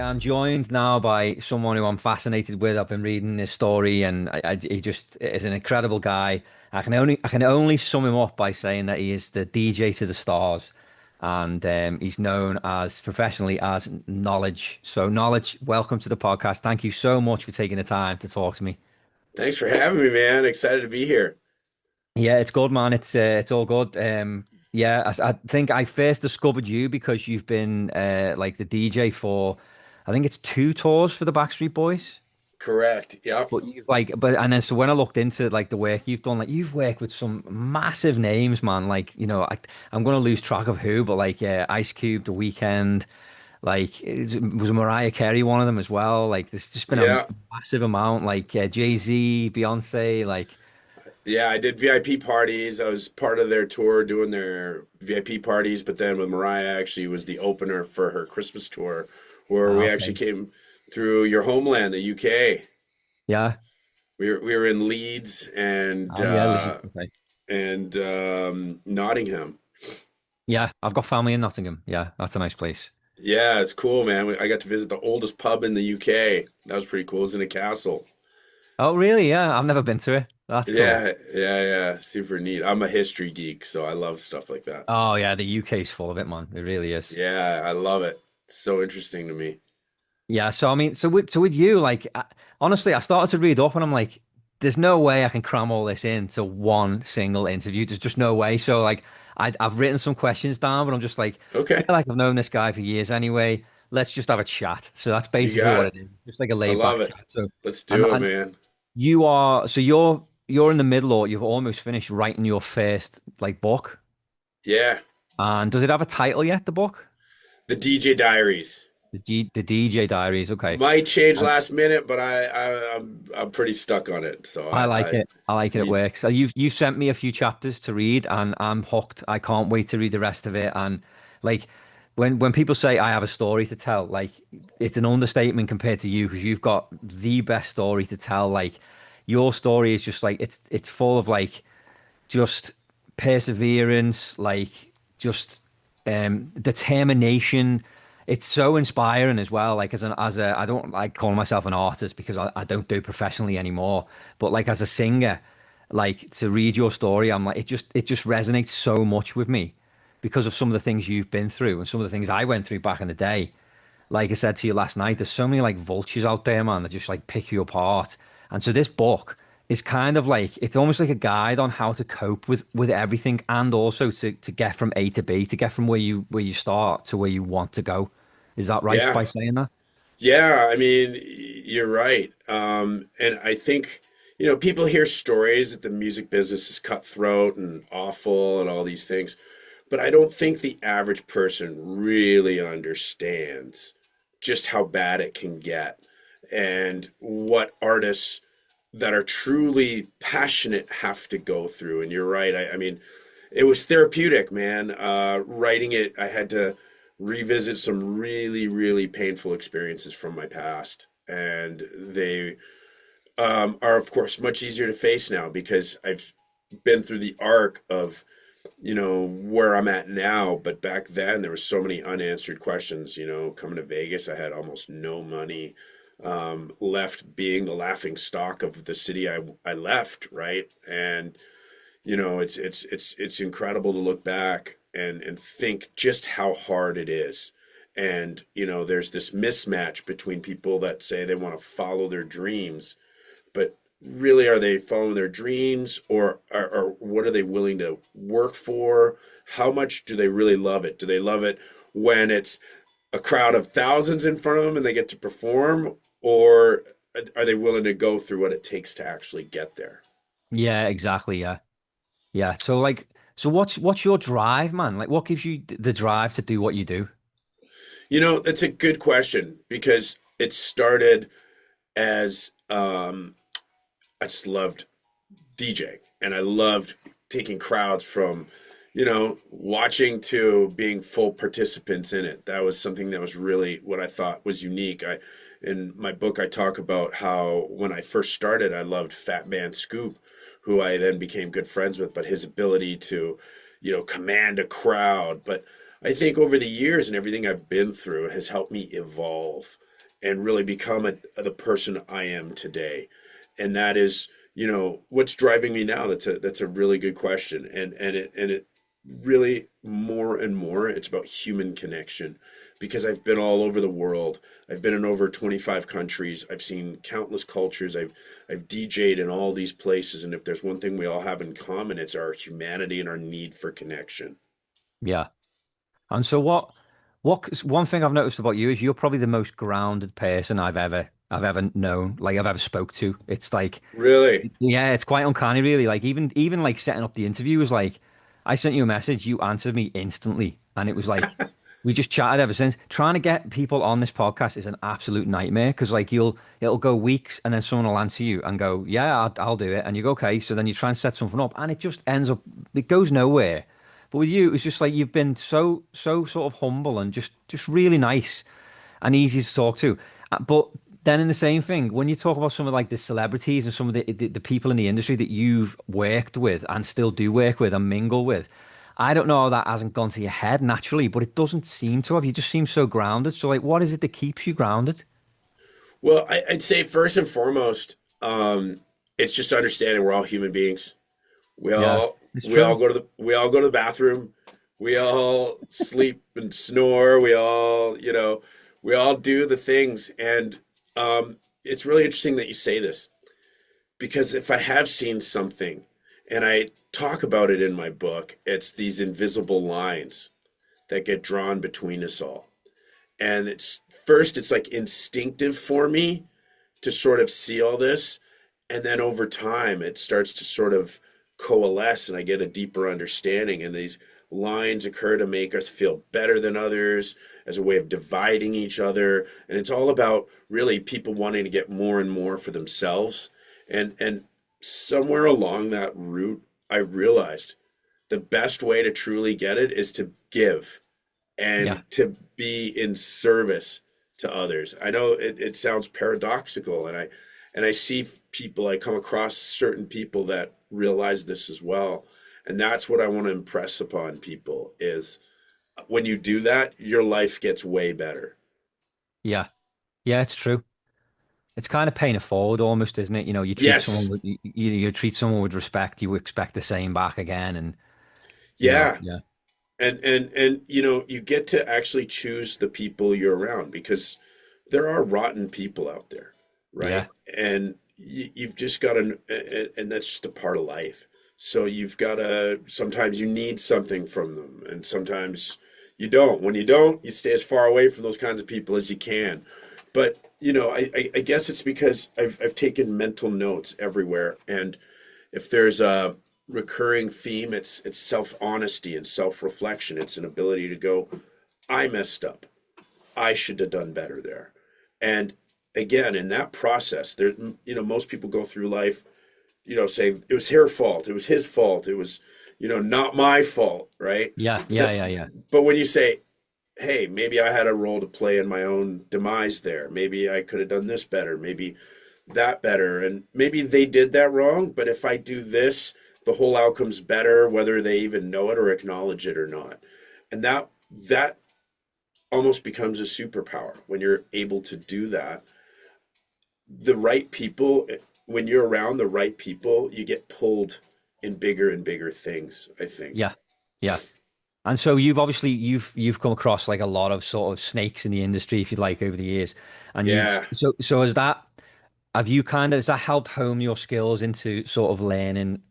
I'm joined now by someone who I'm fascinated with. I've been reading his story, and he just is an incredible guy. I can only sum him up by saying that he is the DJ to the stars, and he's known as professionally as Knowledge. So, Knowledge, welcome to the podcast. Thank you so much for taking the time to talk to me. Thanks for having me, man. Excited to be here. Yeah, it's good, man. It's all good. Yeah, I think I first discovered you because you've been like the DJ for, I think it's two tours for the Backstreet Boys. Correct. Yep. But you've like, but and then so when I looked into like the work you've done, like you've worked with some massive names, man. Like I'm gonna lose track of who, but like Ice Cube, The Weeknd, like was Mariah Carey one of them as well. Like there's just been a Yeah. massive amount, like Jay-Z, Beyonce, like. Yeah, I did VIP parties. I was part of their tour doing their VIP parties, but then with Mariah actually was the opener for her Christmas tour where Ah, we actually okay. came through your homeland, the UK. Yeah. We were in Leeds and Oh yeah, Leeds. Okay. Nottingham. Yeah, I've got family in Nottingham. Yeah, that's a nice place. Yeah, it's cool, man. I got to visit the oldest pub in the UK. That was pretty cool. It was in a castle. Oh, really? Yeah, I've never been to it. That's cool. Yeah. Super neat. I'm a history geek, so I love stuff like that. Oh yeah, the UK's full of it, man. It really is. Yeah, I love it. It's so interesting to me. Yeah. So I mean, so with you, like, honestly, I started to read up, and I'm like, there's no way I can cram all this into one single interview. There's just no way. So like, I've written some questions down, but I'm just like, I Okay, feel like I've known this guy for years anyway. Let's just have a chat. So that's you basically got what it. it is, just like a I laid love back it. chat. So, Let's and do it, and man. you are so you're in the middle, or you've almost finished writing your first like book. Yeah, And does it have a title yet, the book? the DJ Diaries The DJ Diaries. Okay. might change And last minute, but I'm pretty stuck on it. So I like it. I like it. It need, works. So you've sent me a few chapters to read, and I'm hooked. I can't wait to read the rest of it. And like when people say I have a story to tell, like it's an understatement compared to you because you've got the best story to tell. Like your story is just like it's full of like just perseverance, like just determination. It's so inspiring as well. Like as a I don't like calling myself an artist because I don't do it professionally anymore. But like as a singer, like to read your story, I'm like it just resonates so much with me because of some of the things you've been through and some of the things I went through back in the day. Like I said to you last night, there's so many like vultures out there, man, that just like pick you apart. And so this book is kind of like it's almost like a guide on how to cope with everything and also to get from A to B, to get from where you start to where you want to go. Is that right yeah, by saying that? yeah. I mean, you're right. And I think, people hear stories that the music business is cutthroat and awful and all these things, but I don't think the average person really understands just how bad it can get and what artists that are truly passionate have to go through. And you're right. I mean, it was therapeutic, man. Writing it, I had to revisit some really, really painful experiences from my past. And they are, of course, much easier to face now because I've been through the arc of, where I'm at now. But back then, there was so many unanswered questions. Coming to Vegas, I had almost no money left, being the laughing stock of the city I left, right? And it's incredible to look back and think just how hard it is. And there's this mismatch between people that say they want to follow their dreams, but really, are they following their dreams, or what are they willing to work for? How much do they really love it? Do they love it when it's a crowd of thousands in front of them and they get to perform, or are they willing to go through what it takes to actually get there? Yeah, exactly. Yeah. Yeah. So like so what's your drive, man? Like what gives you the drive to do what you do? That's a good question because it started as I just loved DJing and I loved taking crowds from, watching to being full participants in it. That was something that was really what I thought was unique. In my book, I talk about how when I first started, I loved Fat Man Scoop, who I then became good friends with, but his ability to, command a crowd. But I think over the years and everything I've been through has helped me evolve. and really become the person I am today. And that is, what's driving me now. That's a really good question. And it really, more and more, it's about human connection, because I've been all over the world. I've been in over 25 countries. I've seen countless cultures. I've DJ'd in all these places, and if there's one thing we all have in common, it's our humanity and our need for connection. Yeah. And so one thing I've noticed about you is you're probably the most grounded person I've ever known, like I've ever spoke to. It's like, Really? yeah, it's quite uncanny, really. Like even like setting up the interview was like, I sent you a message, you answered me instantly, and it was like we just chatted ever since. Trying to get people on this podcast is an absolute nightmare because like it'll go weeks and then someone will answer you and go, yeah, I'll do it, and you go, okay. So then you try and set something up, and it just ends up, it goes nowhere. But with you, it's just like you've been so sort of humble and just really nice and easy to talk to. But then in the same thing, when you talk about some of like the celebrities and some of the people in the industry that you've worked with and still do work with and mingle with, I don't know how that hasn't gone to your head naturally, but it doesn't seem to have. You just seem so grounded. So like, what is it that keeps you grounded? Well, I'd say first and foremost, it's just understanding we're all human beings. We Yeah, all it's we all true. go to the bathroom. We all sleep and snore. We all do the things. And it's really interesting that you say this, because if I have seen something, and I talk about it in my book, it's these invisible lines that get drawn between us all. And it's like instinctive for me to sort of see all this. And then over time, it starts to sort of coalesce, and I get a deeper understanding. And these lines occur to make us feel better than others, as a way of dividing each other. And it's all about really people wanting to get more and more for themselves. And somewhere along that route, I realized the best way to truly get it is to give Yeah. and to be in service to others. I know it sounds paradoxical, and I see people, I come across certain people that realize this as well. And that's what I want to impress upon people is when you do that, your life gets way better. Yeah. Yeah, it's true. It's kind of paying it forward almost, isn't it? You treat someone Yes. with you treat someone with respect, you expect the same back again, and Yeah. yeah, And you get to actually choose the people you're around, because there are rotten people out there, right? yeah, And you've just got to, and that's just a part of life. So you've got to, sometimes you need something from them, and sometimes you don't. When you don't, you stay as far away from those kinds of people as you can. But I guess it's because I've taken mental notes everywhere, and if there's a recurring theme, it's self-honesty and self-reflection. It's an ability to go, I messed up. I should have done better there. And again, in that process, there, most people go through life, saying it was her fault, it was his fault, it was, not my fault, right? yeah, But yeah, that, yeah, yeah, but when you say, hey, maybe I had a role to play in my own demise there. Maybe I could have done this better. Maybe that better. And maybe they did that wrong, but if I do this, the whole outcome's better, whether they even know it or acknowledge it or not. And that almost becomes a superpower when you're able to do that. The right people, when you're around the right people, you get pulled in bigger and bigger things, I think. yeah, yeah. And so you've come across like a lot of sort of snakes in the industry, if you like, over the years, and you've Yeah. so has that have you kind of has that helped hone your skills into sort of learning,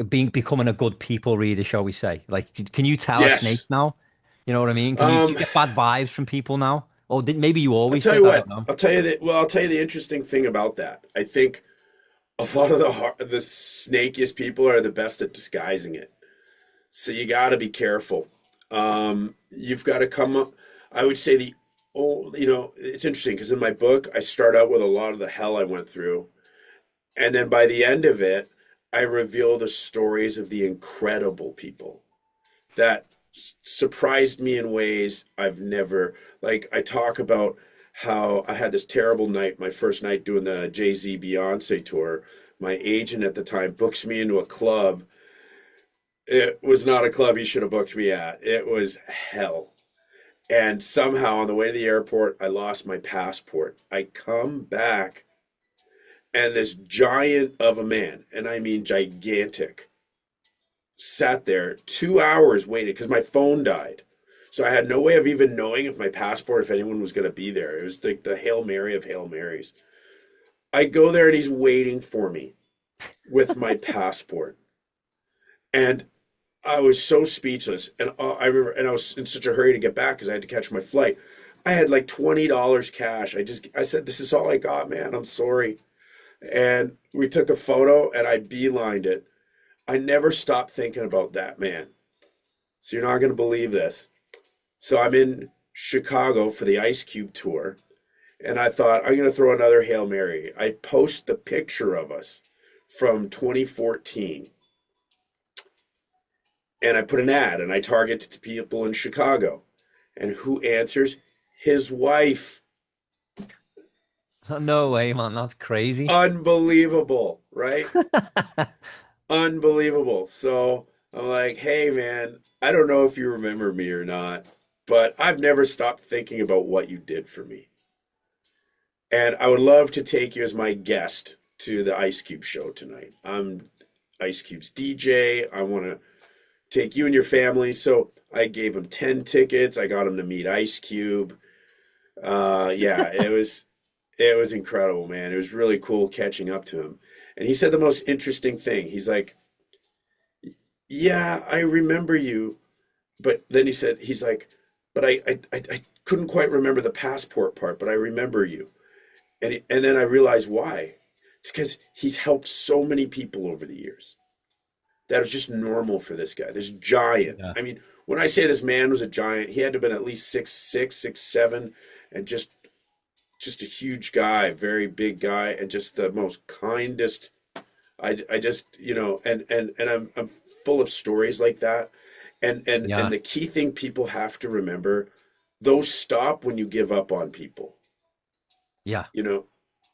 becoming a good people reader, shall we say? Like, can you tell a snake Yes. now? You know what I mean? Do you Um, get bad vibes from people now? Or maybe you I'll always tell you did, I don't what. know. I'll tell you the interesting thing about that. I think a lot of the snakiest people are the best at disguising it. So you got to be careful. You've got to come up. I would say it's interesting because in my book I start out with a lot of the hell I went through, and then by the end of it, I reveal the stories of the incredible people that surprised me in ways I've never. Like I talk about how I had this terrible night, my first night doing the Jay-Z Beyonce tour. My agent at the time books me into a club. It was not a club he should have booked me at. It was hell. And somehow on the way to the airport, I lost my passport. I come back, and this giant of a man, and I mean gigantic, sat there 2 hours waiting because my phone died. So I had no way of even knowing if my passport, if anyone was going to be there. It was like the Hail Mary of Hail Marys. I go there and he's waiting for me with my passport. And I was so speechless. And I remember, and I was in such a hurry to get back because I had to catch my flight. I had like $20 cash. I said, this is all I got, man. I'm sorry. And we took a photo and I beelined it. I never stopped thinking about that man. So you're not going to believe this. So I'm in Chicago for the Ice Cube tour, and I thought I'm going to throw another Hail Mary. I post the picture of us from 2014, and I put an ad, and I target to people in Chicago. And who answers? His wife. No way, man. That's crazy. Unbelievable, right? Unbelievable. So I'm like, hey, man, I don't know if you remember me or not, but I've never stopped thinking about what you did for me. And I would love to take you as my guest to the Ice Cube show tonight. I'm Ice Cube's DJ. I want to take you and your family. So I gave him 10 tickets. I got him to meet Ice Cube. Yeah, it was incredible, man. It was really cool catching up to him. And he said the most interesting thing. He's like, yeah, I remember you. But then he's like, but I couldn't quite remember the passport part, but I remember you. And then I realized why. It's because he's helped so many people over the years. That was just normal for this guy, this giant. Yeah. I mean, when I say this man was a giant, he had to have been at least 6'6", 6'7", and just a huge guy, very big guy, and just the most kindest. I just, and I'm full of stories like that. And Yeah. the key thing people have to remember, those stop when you give up on people, Yeah. you know.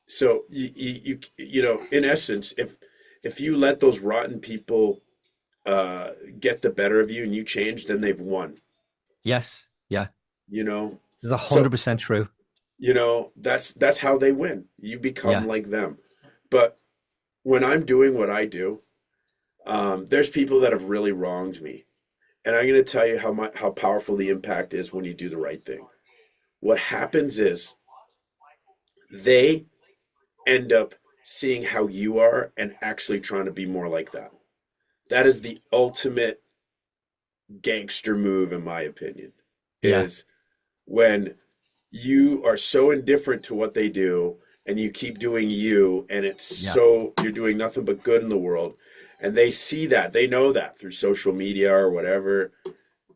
So in essence, if you let those rotten people get the better of you and you change, then they've won, Yes. Yeah. you know. This is a So, 100% true. that's how they win. You become Yeah. like them. But when I'm doing what I do, there's people that have really wronged me. And I'm going to tell you how powerful the impact is when you do the right thing. What happens is they end up seeing how you are and actually trying to be more like that. That is the ultimate gangster move, in my opinion, Yeah. is when you are so indifferent to what they do and you keep doing you, and it's Yeah. so you're doing nothing but good in the world. And they see that, they know that through social media or whatever.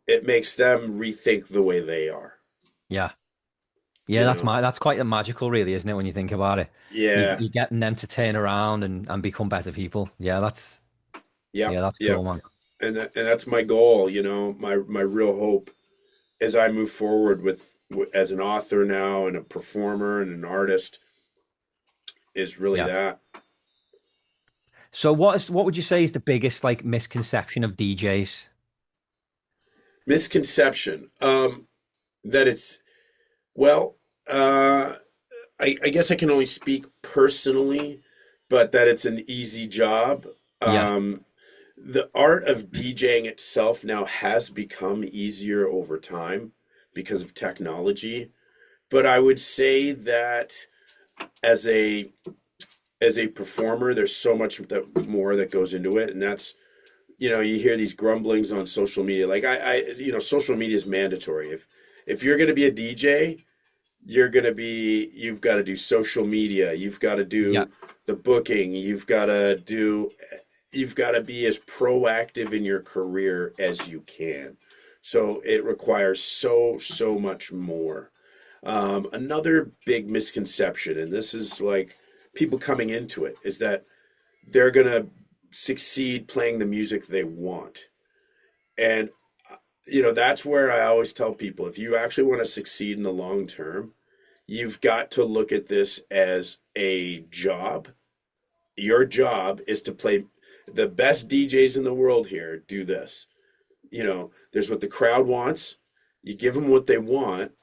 It makes them rethink the way they are, Yeah. Yeah, you know? that's quite magical, really, isn't it, when you think about it? Yeah. You're getting them to turn around and become better people. Yep. Yeah, that's Yep. cool, man. And that's my goal, my real hope as I move forward as an author now and a performer and an artist is really Yeah. that. So what would you say is the biggest like misconception of DJs? Misconception. That it's well, I guess I can only speak personally, but that it's an easy job. Yeah. The art of DJing itself now has become easier over time because of technology. But I would say that as a as a performer, there's so much more that goes into it, and that's you hear these grumblings on social media. Like social media is mandatory. If you're going to be a DJ, you've got to do social media. You've got to Yeah. do the booking. You've got to be as proactive in your career as you can. So it requires so much more. Another big misconception, and this is like people coming into it, is that they're going to succeed playing the music they want. And, that's where I always tell people if you actually want to succeed in the long term, you've got to look at this as a job. Your job is to play the best DJs in the world here do this. There's what the crowd wants. You give them what they want,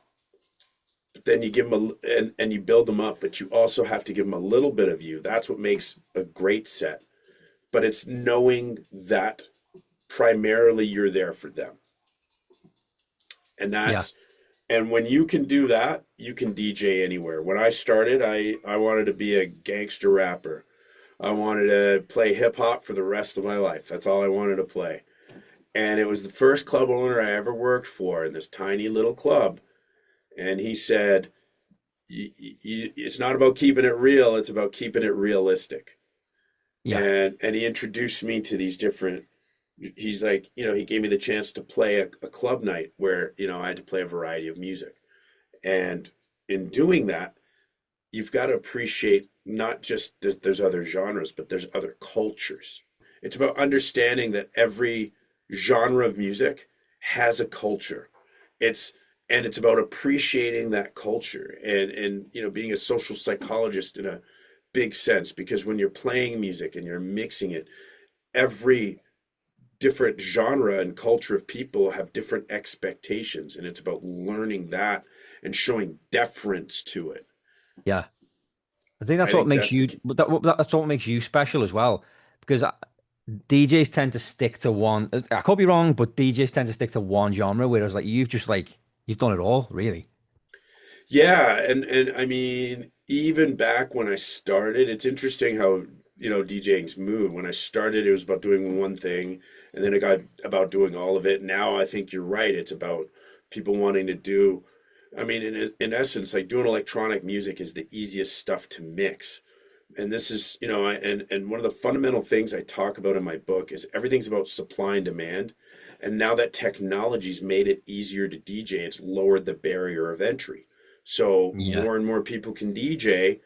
but then you give them and you build them up, but you also have to give them a little bit of you. That's what makes a great set. But it's knowing that primarily you're there for them. And Yeah. that's and when you can do that, you can DJ anywhere. When I started, I wanted to be a gangster rapper. I wanted to play hip hop for the rest of my life. That's all I wanted to play. And it was the first club owner I ever worked for in this tiny little club. And he said, it's not about keeping it real, it's about keeping it realistic. Yeah. And he introduced me to these different, he's like, he gave me the chance to play a club night where, I had to play a variety of music. And in doing that, you've got to appreciate not just there's other genres, but there's other cultures. It's about understanding that every genre of music has a culture. It's about appreciating that culture and being a social psychologist in a big sense, because when you're playing music and you're mixing it, every different genre and culture of people have different expectations, and it's about learning that and showing deference to it. Yeah. I think that's I what think makes that's the you, key. that's what makes you special as well. Because DJs tend to stick to one. I could be wrong, but DJs tend to stick to one genre, whereas like you've just like you've done it all, really. Yeah, and I mean, even back when I started, it's interesting how, DJing's moved. When I started, it was about doing one thing, and then it got about doing all of it. Now I think you're right. It's about people wanting to do, I mean, in essence, like doing electronic music is the easiest stuff to mix. And this is, and one of the fundamental things I talk about in my book is everything's about supply and demand. And now that technology's made it easier to DJ, it's lowered the barrier of entry. So Yeah. more and more people can DJ,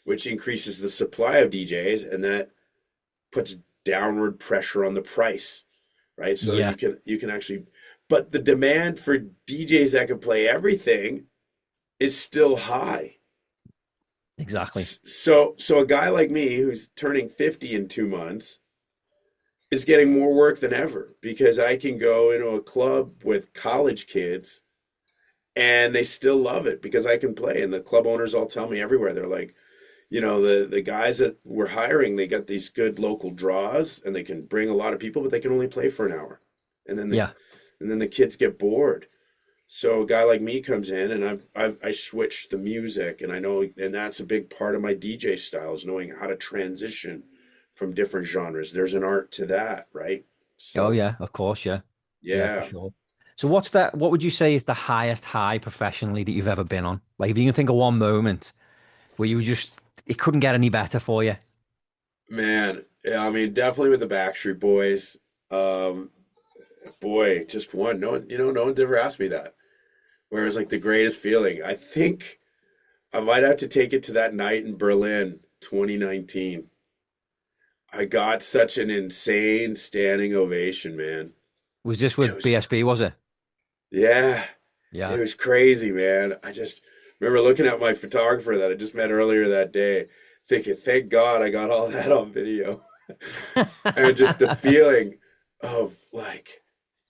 which increases the supply of DJs, and that puts downward pressure on the price, right? So Yeah. you can actually, but the demand for DJs that can play everything is still high. Exactly. So a guy like me who's turning 50 in 2 months is getting more work than ever because I can go into a club with college kids and they still love it because I can play. And the club owners all tell me everywhere, they're like, the guys that we're hiring, they got these good local draws and they can bring a lot of people, but they can only play for an hour. And then the Yeah. and then the kids get bored. So a guy like me comes in and I switched the music, and I know, and that's a big part of my DJ style is knowing how to transition from different genres. There's an art to that, right? Oh So yeah, of course, yeah. Yeah, for yeah, sure. So what would you say is the highest high professionally that you've ever been on? Like if you can think of one moment where you just it couldn't get any better for you. man. Yeah, I mean, definitely with the Backstreet Boys. Um, boy, just one. No one's ever asked me that. Where it was like the greatest feeling. I think I might have to take it to that night in Berlin, 2019. I got such an insane standing ovation, man. Was this It with was, BSB, was it? yeah, it Yeah. was crazy, man. I just remember looking at my photographer that I just met earlier that day, thinking, thank God I got all that on video. And just the feeling of like,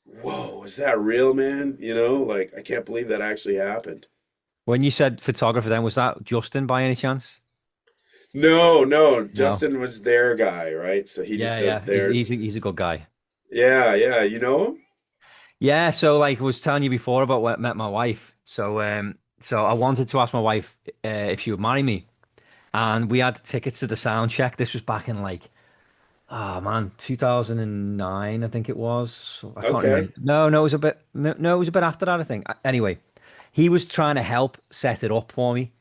whoa, is that real, man? Like I can't believe that actually happened. When you said photographer then, was that Justin by any chance? No, no, No. Justin was their guy, right? So he just Yeah, does yeah. He's their, he's a good guy. yeah, yeah, you know him? Yeah, so like I was telling you before about when I met my wife. So I wanted to ask my wife if she would marry me. And we had tickets to the sound check. This was back in like, oh man, 2009, I think it was. I can't Okay. remember. No, it was a bit, no, it was a bit after that, I think. Anyway, he was trying to help set it up for me.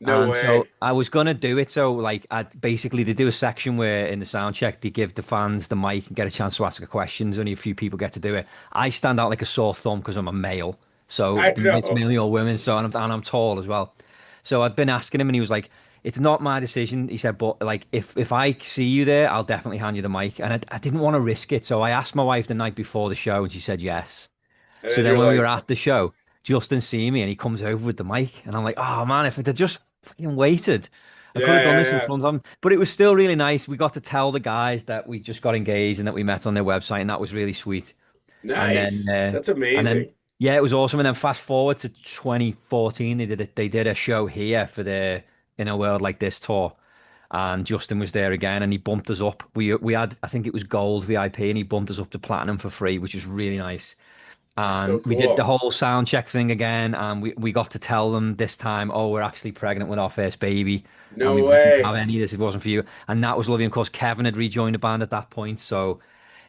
No And so way. I was gonna do it. So like, I basically they do a section where in the sound check they give the fans the mic and get a chance to ask the questions. Only a few people get to do it. I stand out like a sore thumb because I'm a male. So I it's know. mainly all women. So and I'm tall as well. So I'd been asking him, and he was like, "It's not my decision." He said, "But like, if I see you there, I'll definitely hand you the mic." And I didn't want to risk it, so I asked my wife the night before the show, and she said yes. And So then then you're when we were like, at the show, Justin see me, and he comes over with the mic, and I'm like, "Oh man, if they'd just fucking waited, I could have yeah, done yeah, this in yeah. front of them." But it was still really nice. We got to tell the guys that we just got engaged and that we met on their website, and that was really sweet. And then, Nice. That's and then, amazing. Yeah, it was awesome. And then fast forward to 2014, they did a show here for the In a World Like This tour, and Justin was there again, and he bumped us up. We had, I think it was gold VIP, and he bumped us up to platinum for free, which was really nice. That's so And we did the cool. whole sound check thing again, and we got to tell them this time, oh, we're actually pregnant with our first baby, and we No wouldn't have way. any of this if it wasn't for you. And that was lovely. And of course, Kevin had rejoined the band at that point, so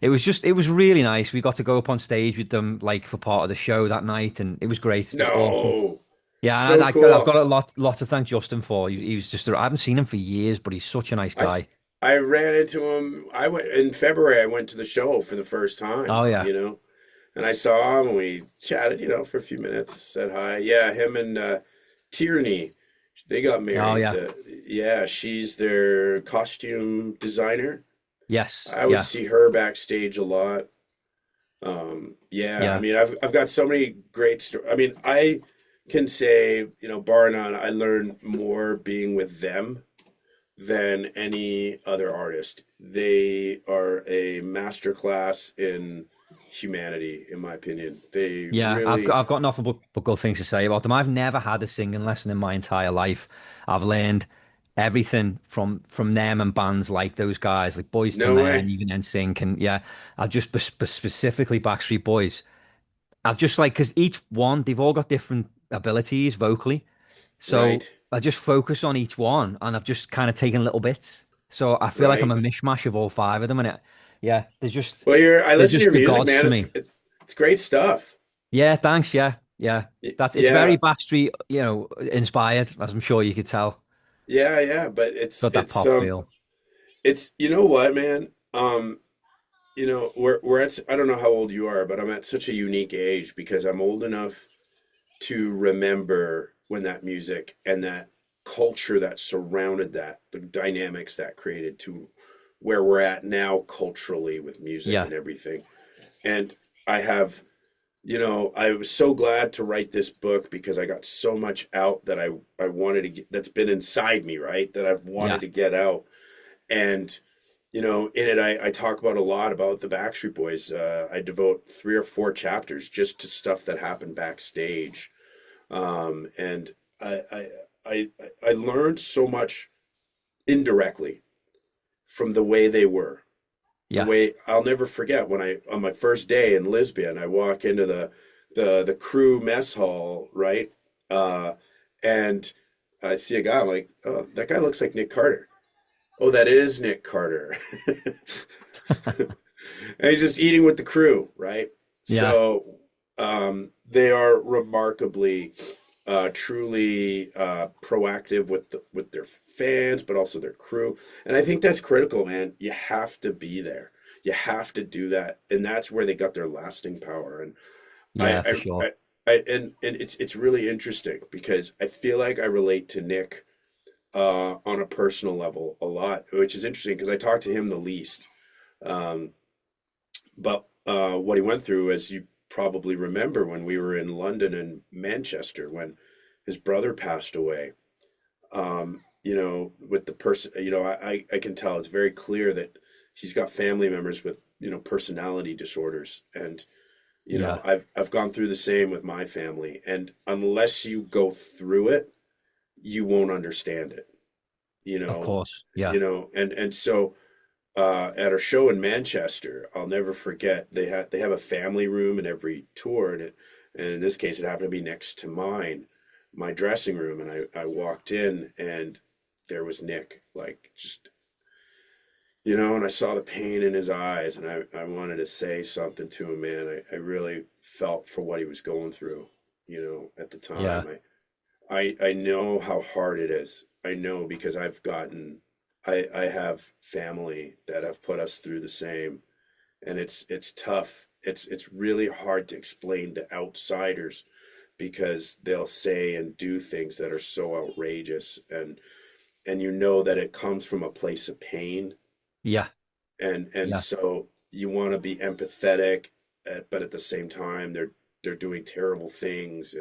it was really nice. We got to go up on stage with them like for part of the show that night, and it was great, just awesome. No. Yeah, and So I've got cool. lots to thank Justin for. He was just, I haven't seen him for years, but he's such a nice I, s- guy. I ran into him. I went in February. I went to the show for the first Oh time, yeah, and I saw him and we chatted, for a few minutes, said hi. Yeah, him and Tierney, they got oh married. yeah, Yeah, she's their costume designer. yes, I would yeah, see her backstage a lot. Yeah, I yeah, mean, I've got so many great stories. I mean, I can say, bar none, I learned more being with them than any other artist. They are a masterclass in humanity, in my opinion. They yeah. really, I've got nothing but good things to say about them. I've never had a singing lesson in my entire life. I've learned everything from them and bands like those guys, like Boys to no Men, way. even NSYNC, and yeah, I just specifically Backstreet Boys. I've just like because each one they've all got different abilities vocally. So Right, I just focus on each one and I've just kind of taken little bits. So I feel like I'm right. a mishmash of all five of them. And yeah, Well, I they're listen to just your the music, gods man. to It's me. it's great stuff. Yeah, thanks. Yeah, yeah. It's Yeah, very Backstreet, inspired, as I'm sure you could tell. yeah. But Got that pop feel. it's you know what, man. We're at I don't know how old you are, but I'm at such a unique age because I'm old enough to remember when that music and that culture that surrounded that, the dynamics that created to where we're at now culturally with music Yeah, and everything. And I have, I was so glad to write this book because I got so much out that I wanted to get that's been inside me, right? That I've wanted yeah, to get out. And in it, I talk about a lot about the Backstreet Boys. I devote 3 or 4 chapters just to stuff that happened backstage, and I, I I I learned so much indirectly from the way they were. The yeah. way I'll never forget when I on my first day in Lisbon, I walk into the crew mess hall, right? Uh, and I see a guy. I'm like, oh, that guy looks like Nick Carter. Oh, that is Nick Carter. And he's just eating with the crew, right? Yeah. So they are remarkably, truly proactive with their fans, but also their crew. And I think that's critical, man. You have to be there. You have to do that, and that's where they got their lasting power. And Yeah, for sure. and it's really interesting because I feel like I relate to Nick on a personal level a lot, which is interesting because I talk to him the least. Um, but what he went through, as you probably remember, when we were in London and Manchester, when his brother passed away, with the person, I can tell it's very clear that he's got family members with, personality disorders. And, Yeah, I've gone through the same with my family. And unless you go through it, you won't understand it, you of know, course. Yeah, and so at our show in Manchester, I'll never forget. They have a family room in every tour, and in this case, it happened to be next to my dressing room. And I walked in, and there was Nick, like just and I saw the pain in his eyes, and I wanted to say something to him, man. I really felt for what he was going through, at the yeah. time. I know how hard it is. I know because I have family that have put us through the same, and it's tough. It's really hard to explain to outsiders because they'll say and do things that are so outrageous, and that it comes from a place of pain, Yeah, and yeah. so you want to be empathetic, but at the same time they're doing terrible things,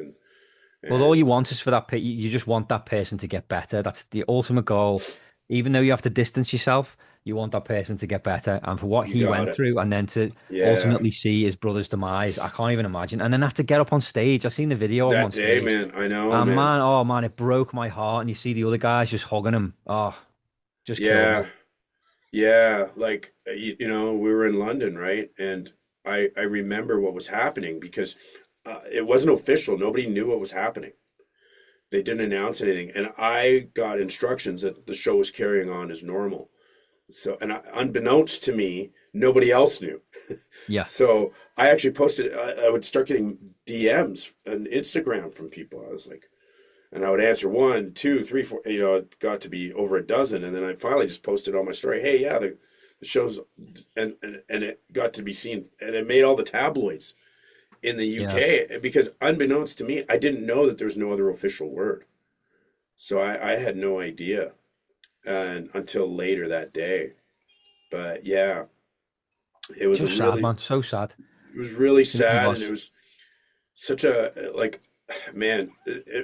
Well, all you and want is for you just want that person to get better. That's the ultimate goal. Even though you have to distance yourself, you want that person to get better. And for what You he got went it. through, and then to Yeah. ultimately see his brother's demise, I can't even imagine. And then have to get up on stage. I seen the video of him on That day, stage, man. I know, and man. man, oh man, it broke my heart. And you see the other guys just hugging him. Oh, just killed me. Yeah. Yeah. Like, we were in London, right? And I remember what was happening because it wasn't official. Nobody knew what was happening. They didn't announce anything. And I got instructions that the show was carrying on as normal. So, and unbeknownst to me, nobody else knew. Yeah, So I actually posted, I would start getting DMs on Instagram from people. I was like, and I would answer one, two, three, four, it got to be over a dozen. And then I finally just posted on my story, hey, yeah, the show's, and it got to be seen and it made all the tabloids in the yeah. UK because unbeknownst to me, I didn't know that there's no other official word. So I had no idea and until later that day. But yeah, it was a Just sad, really, man. So sad. it was really It really sad and it was. was such a like man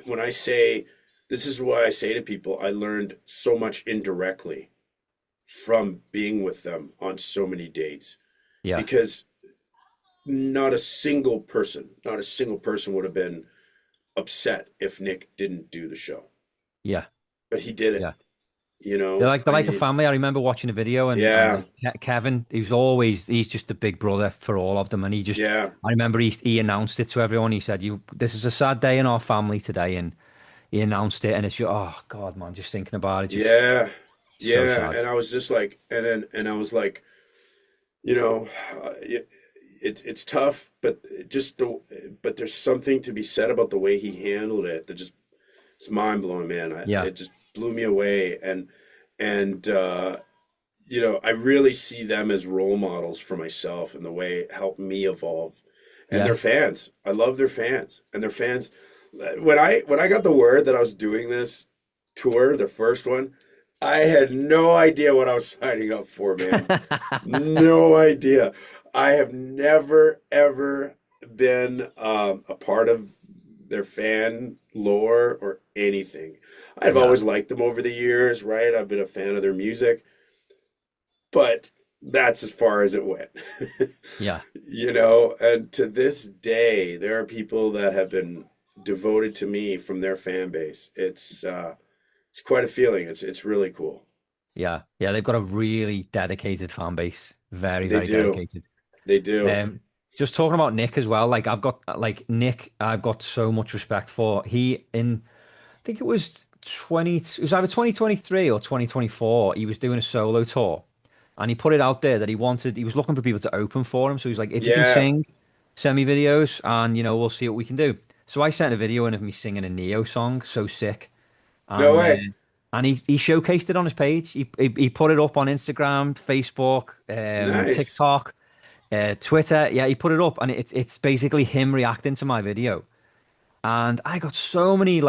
when I say this is why I say to people I learned so much indirectly from being with them on so many dates Yeah, because not a single person would have been upset if Nick didn't do the show, yeah, but he did it. yeah. They're I like a mean, family. I remember watching a video, and yeah, like Kevin, he's just the big brother for all of them, and yeah, I remember he announced it to everyone. He said, "You, this is a sad day in our family today," and he announced it, and it's just, oh God, man, just thinking about it, just yeah, so yeah, sad. and I was just like, and I was like, you know, it's tough, but but there's something to be said about the way he handled it that just it's mind blowing, man. Yeah, It just blew me away, and I really see them as role models for myself and the way it helped me evolve. And yeah. they're fans. I love their fans, and their fans. When I got the word that I was doing this tour, the first one, I had no idea what I was signing up for, man. No idea. I have never ever been a part of their fan lore or anything. I've Yeah, always liked them over the years, right? I've been a fan of their music, but that's as far as it went. yeah. And to this day, there are people that have been devoted to me from their fan base. It's quite a feeling. It's really cool. Yeah, yeah, they've got a really dedicated fan base. Very, They very do. dedicated. They do. Um, just talking about Nick as well. Nick, I've got so much respect for. I think it was it was either 2023 or 2024. He was doing a solo tour, and he put it out there that he was looking for people to open for him. So he's like, if you can Yeah. sing, send me videos, and we'll see what we can do. So I sent a video in of me singing a Neo song, so sick. No and uh, way. and he showcased it on his page. He put it up on Instagram, Facebook, Nice. TikTok, Twitter. Yeah, he put it up, and it's basically him reacting to my video. And I got so many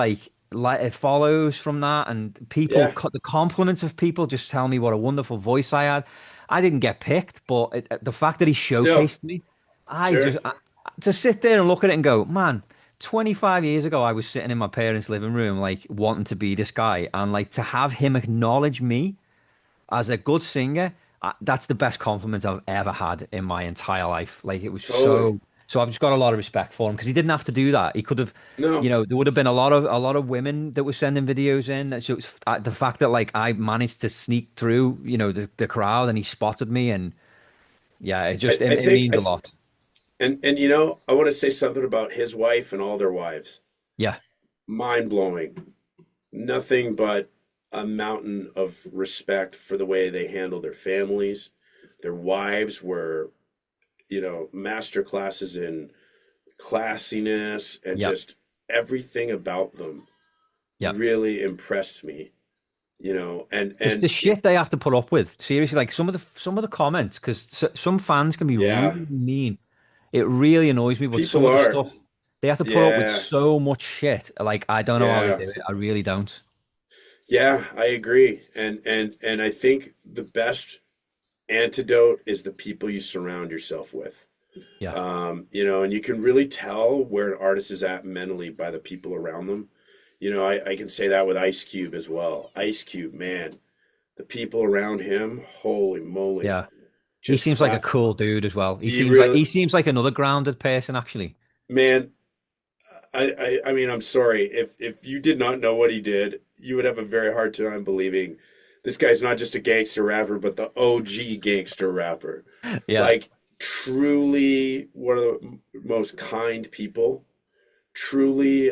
follows from that, and Yeah. the compliments of people just tell me what a wonderful voice I had. I didn't get picked, but the fact that he Still. showcased me, Sure. to sit there and look at it and go, man, 25 years ago, I was sitting in my parents' living room, like wanting to be this guy, and like to have him acknowledge me as a good singer, that's the best compliment I've ever had in my entire life. Like it was Totally. so I've just got a lot of respect for him because he didn't have to do that. He could have, No. there would have been a lot of women that were sending videos in. So the fact that like I managed to sneak through, the crowd and he spotted me and yeah, I, I it think means I a th lot. and I want to say something about his wife and all their wives. Yeah, Mind blowing. Nothing but a mountain of respect for the way they handle their families. Their wives were, master classes in classiness and yeah, just everything about them yeah. really impressed me, and The and shit they have to put up with, seriously, like some of the comments, because some fans can be yeah, really mean. It really annoys me, but some people of the are. stuff they have to put up with Yeah, so much shit. Like I don't know how they yeah. do it. I really don't. Yeah, I agree. And I think the best antidote is the people you surround yourself with. Yeah, And you can really tell where an artist is at mentally by the people around them. I can say that with Ice Cube as well. Ice Cube, man, the people around him, holy moly, Yeah. He just seems like a clap. cool dude as well. He really, He seems like another grounded person actually. man, I mean, I'm sorry. If you did not know what he did, you would have a very hard time believing this guy's not just a gangster rapper, but the OG gangster rapper. Yeah. Like, truly one of the most kind people, truly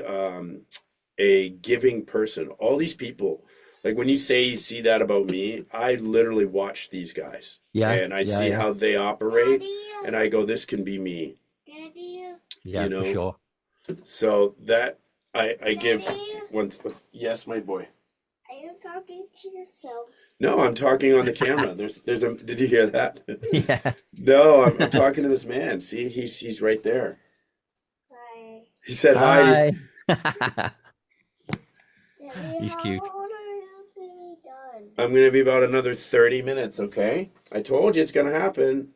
a giving person. All these people, like when you say you see that about me, I literally watch these guys Yeah. and I Yeah. see Yeah. how they operate, and I go, this can be me, Yeah, you for know? sure. So that I give once. Yes, my boy. Are you talking to yourself? No, I'm talking on the camera. There's a. Did you hear that? Yeah. No, I'm talking to this man. See, he's right there. Hi. He said hi. Hi. Daddy, He's how cute. long are you gonna be done? I'm gonna be about another 30 minutes. Okay, I told you it's gonna happen.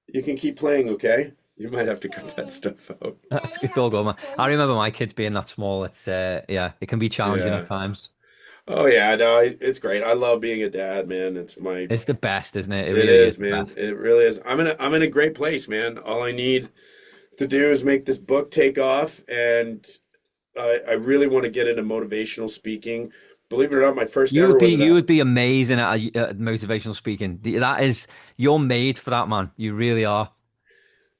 You can keep playing. Okay, you might have to cut that Okay. stuff out. It's, Daddy, it's have all good, you man. I finished? remember my kids being that small. It's yeah, it can be challenging at Yeah. times. Oh yeah. No, it's great. I love being a dad, man. It's my. It's the best, isn't it? It It really is is, the man. best. It really is. I'm in a great place, man. All I need to do is make this book take off, and I really want to get into motivational speaking. Believe it or not, my first ever was You about. would be amazing at motivational speaking. That is, you're made for that, man. You really are.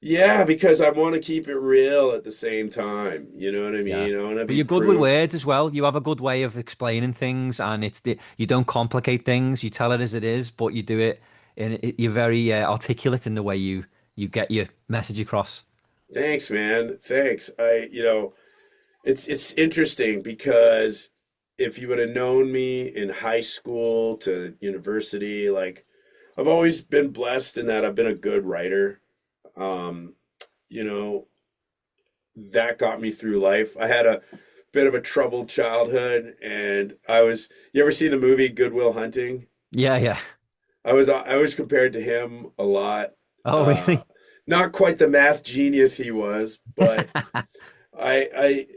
Yeah, because I want to keep it real at the same time. You know what I Yeah. mean? I want to But be you're good with proof. words as well. You have a good way of explaining things, and you don't complicate things. You tell it as it is, but you do it, and you're very articulate in the way you get your message across. Thanks, man. Thanks. It's interesting because if you would have known me in high school to university, like I've always been blessed in that I've been a good writer. Um, you know, that got me through life. I had a bit of a troubled childhood, and you ever see the movie Good Will Hunting? Yeah, yeah. I was compared to him a lot. Oh, Uh, really? Not quite the math genius he was, but I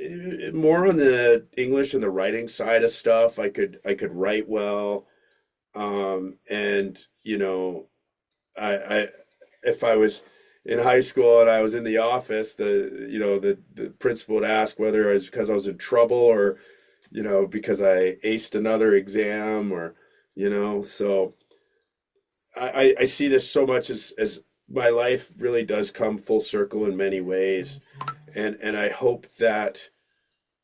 more on the English and the writing side of stuff. I could write well, and I if I was in high school and I was in the office, the principal would ask whether it was because I was in trouble or because I aced another exam or so I see this so much as my life really does come full circle in many ways, and I hope that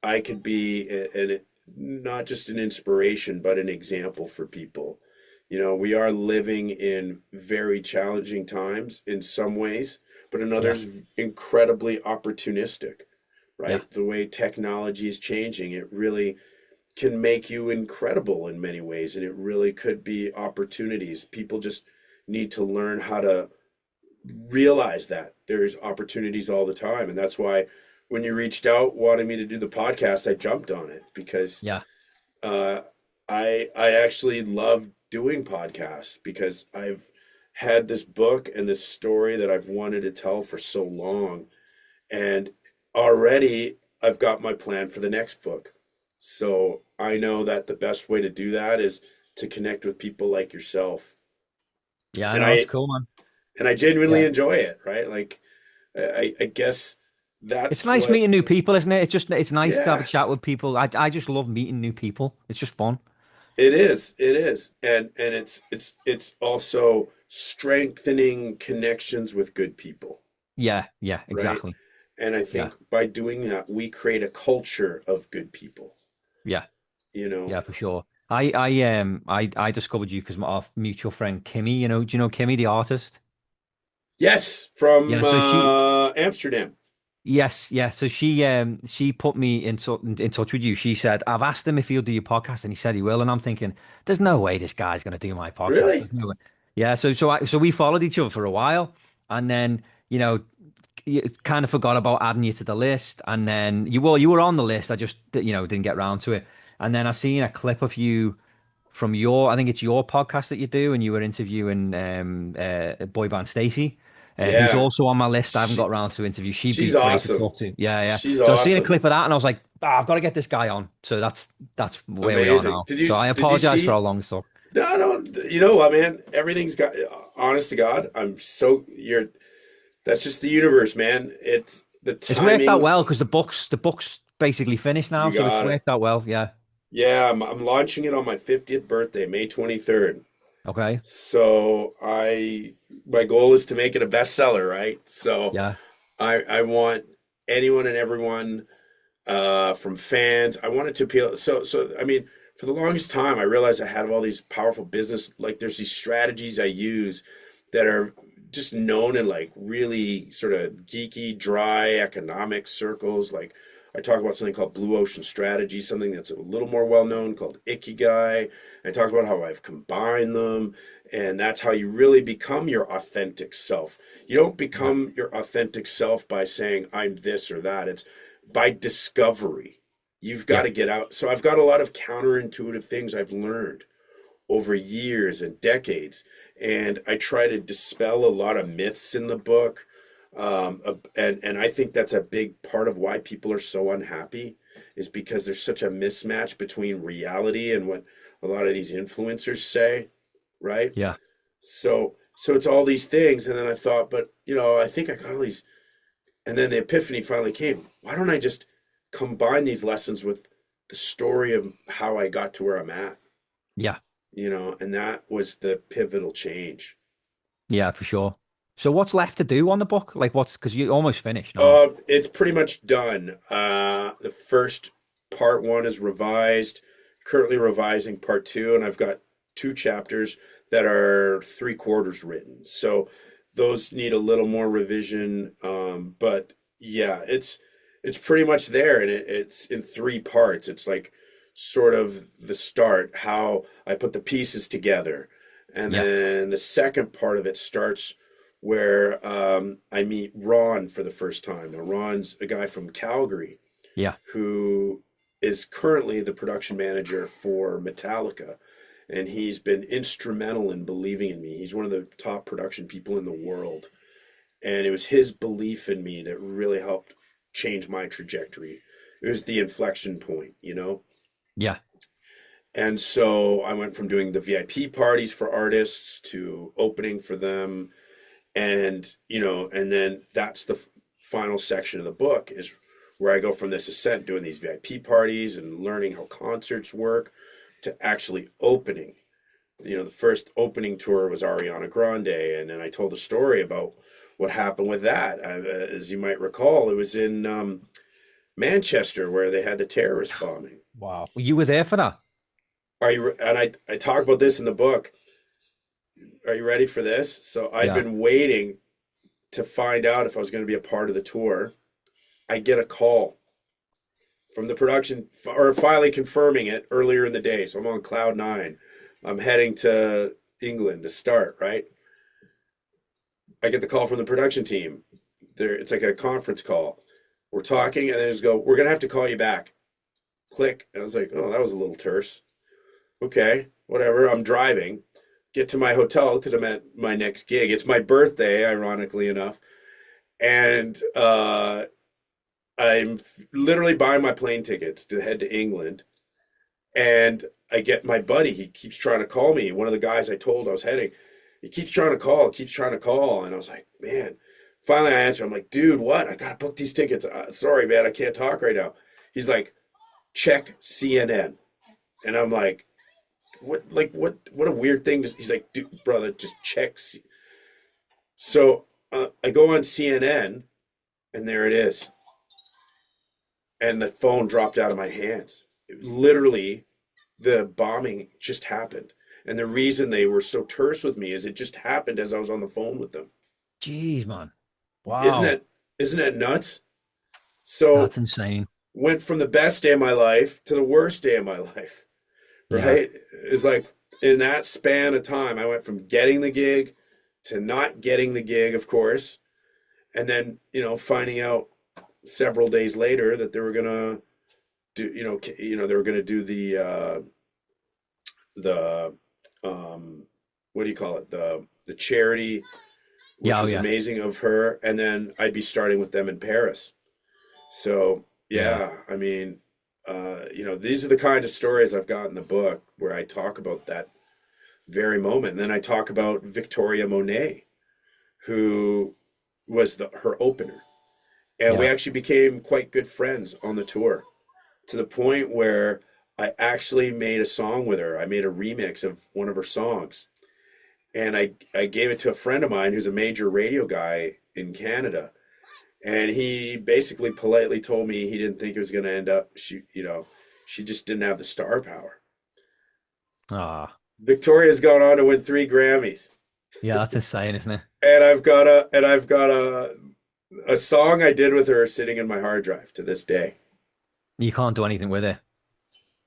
I could be not just an inspiration, but an example for people. We are living in very challenging times in some ways, but in Yeah, others, incredibly opportunistic, yeah, right? The way technology is changing, it really can make you incredible in many ways, and it really could be opportunities. People just need to learn how to realize that there's opportunities all the time, and that's why when you reached out wanting me to do the podcast, I jumped on it because yeah, uh, I actually love doing podcasts because I've had this book and this story that I've wanted to tell for so long, and already I've got my plan for the next book. So I know that the best way to do that is to connect with people like yourself, yeah. I and know it's I cool, man. and I genuinely Yeah, enjoy it. Right? Like I guess it's that's nice what. meeting new people, isn't it? It's nice to have a Yeah. chat with people. I just love meeting new people. It's just fun. It is. It is. And it's also strengthening connections with good people, Yeah, yeah, right? exactly. And I Yeah, think by doing that, we create a culture of good people, yeah, you know? yeah, for sure. I discovered you because our mutual friend Kimmy. Do you know Kimmy, the artist? Yes, Yeah, from so she Amsterdam. Yes, yeah. So she put me in touch with you. She said, I've asked him if he'll do your podcast, and he said he will. And I'm thinking, there's no way this guy's gonna do my podcast. Really? There's no way. Yeah, so we followed each other for a while, and then you kind of forgot about adding you to the list, and then you were on the list. I just didn't get round to it. And then I seen a clip of you from I think it's your podcast that you do, and you were interviewing boy band Stacy, who's Yeah. also on my list. I haven't She got around to interview. She'd be she's great to awesome. talk to. Yeah, yeah. She's So I seen a awesome. clip of that, and I was like, I've got to get this guy on. So that's where we are Amazing. now. So I Did you apologize for see how long it took. No, no, you know what, man? Everything's got, honest to God, that's just the universe, man. It's the It's worked out timing. well because the book's basically finished now, You so it's got it. worked out well. Yeah. Yeah, I'm launching it on my 50th birthday, May 23rd. Okay. So my goal is to make it a bestseller, right? So Yeah. I want anyone and everyone, from fans. I want it to appeal. So I mean, for the longest time, I realized I had all these powerful business, like there's these strategies I use that are just known in like really sort of geeky, dry economic circles. Like I talk about something called blue ocean strategy, something that's a little more well known called ikigai. I talk about how I've combined them, and that's how you really become your authentic self. You don't Yeah. become your authentic self by saying I'm this or that. It's by discovery. You've got Yeah. to get out. So I've got a lot of counterintuitive things I've learned over years and decades, and I try to dispel a lot of myths in the book. And I think that's a big part of why people are so unhappy is because there's such a mismatch between reality and what a lot of these influencers say, right? Yeah. So it's all these things, and then I thought, but I think I got all these, and then the epiphany finally came. Why don't I just combine these lessons with the story of how I got to where I'm at? Yeah. And that was the pivotal change. Yeah, for sure. So what's left to do on the book? Like what's because you almost finished, no? It's pretty much done. The first part one is revised, currently revising part two, and I've got two chapters that are three-quarters written. So those need a little more revision. But yeah, it's pretty much there, and it's in three parts. It's like sort of the start, how I put the pieces together, and Yeah. then the second part of it starts where I meet Ron for the first time. Now, Ron's a guy from Calgary Yeah. who is currently the production manager for Metallica, and he's been instrumental in believing in me. He's one of the top production people in the world, and it was his belief in me that really helped change my trajectory. It was the inflection point. Yeah. And so I went from doing the VIP parties for artists to opening for them, and then that's the final section of the book is where I go from this ascent, doing these VIP parties and learning how concerts work, to actually opening. The first opening tour was Ariana Grande, and then I told a story about what happened with that. As you might recall, it was in Manchester where they had the terrorist bombing. Wow. Well, you were there for that? And I talk about this in the book. Are you ready for this? So I'd Yeah. been waiting to find out if I was going to be a part of the tour. I get a call from the production, or finally confirming it earlier in the day. So I'm on cloud nine. I'm heading to England to start, right? I get the call from the production team. It's like a conference call. We're talking, and they just go, "We're going to have to call you back." Click. And I was like, "Oh, that was a little terse." Okay, whatever. I'm driving. Get to my hotel because I'm at my next gig. It's my birthday, ironically enough. And I'm literally buying my plane tickets to head to England. And I get my buddy, he keeps trying to call me. One of the guys I told I was heading, he keeps trying to call, keeps trying to call. And I was like, man, finally I answer. I'm like, dude, what? I got to book these tickets. Sorry, man, I can't talk right now. He's like, check CNN. And I'm like, what a weird thing. He's like, dude, brother, just check. So I go on CNN, and there it is. And the phone dropped out of my hands. Literally, the bombing just happened. And the reason they were so terse with me is it just happened as I was on the phone with them. Jeez, man. Isn't Wow. that isn't that nuts? So That's insane. went from the best day of my life to the worst day of my life, Yeah. right? It's like in that span of time, I went from getting the gig to not getting the gig, of course, and then finding out several days later that they were gonna they were gonna do the what do you call it, the charity, which Yeah. Oh, was yeah. amazing of her, and then I'd be starting with them in Paris. So Yeah. yeah, I mean, these are the kind of stories I've got in the book where I talk about that very moment. And then I talk about Victoria Monet, who was her opener. And we Yeah. actually became quite good friends on the tour, to the point where I actually made a song with her. I made a remix of one of her songs. And I gave it to a friend of mine who's a major radio guy in Canada. And he basically politely told me he didn't think it was going to end up, she just didn't have the star power. Ah, Victoria's gone on to win 3 Grammys. yeah, that's insane, isn't it? And I've got a song I did with her sitting in my hard drive to this day. You can't do anything with it.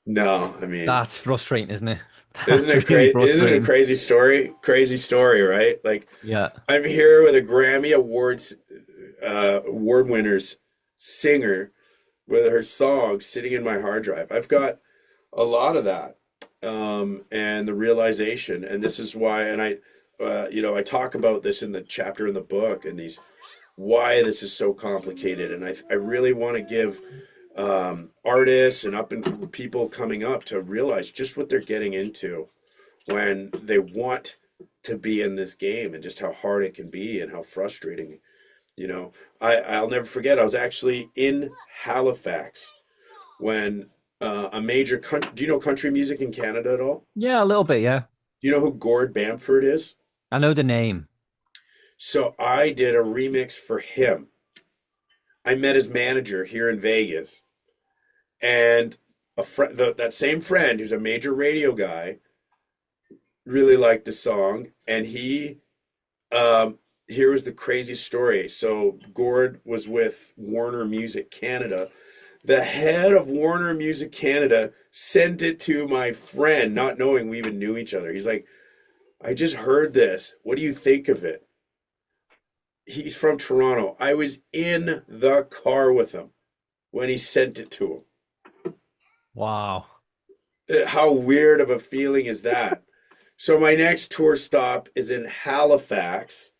No, I mean, That's frustrating, isn't it? isn't That's it really crazy? Isn't it a frustrating. crazy story? Crazy story, right? Like, Yeah. I'm here with a Grammy award winners singer with her song sitting in my hard drive. I've got a lot of that, and the realization, and this is why, and I talk about this in the chapter in the book, and why this is so complicated, and I really want to give artists and up and people coming up to realize just what they're getting into when they want to be in this game, and just how hard it can be and how frustrating. I'll never forget. I was actually in Halifax when a major country. Do you know country music in Canada at all? Yeah, a little bit, yeah. Do you know who Gord Bamford is? I know the name. So I did a remix for him. I met his manager here in Vegas, and that same friend who's a major radio guy really liked the song, and here was the crazy story. So Gord was with Warner Music Canada. The head of Warner Music Canada sent it to my friend, not knowing we even knew each other. He's like, I just heard this. What do you think of it? He's from Toronto. I was in the car with him when he sent it to him. Wow. How weird of a feeling is that? So my next tour stop is in Halifax.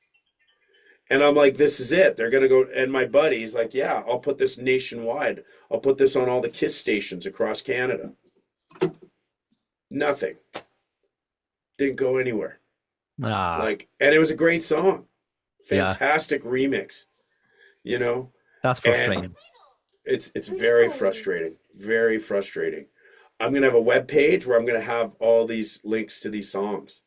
And I'm like, this is it. They're going to go. And my buddy's like, yeah, I'll put this nationwide. I'll put this on all the KISS stations across Canada. Nothing. Didn't go anywhere. Ah, And it was a great song. yeah. Fantastic remix, That's and frustrating. it's very frustrating. Very frustrating. I'm going to have a web page where I'm going to have all these links to these songs.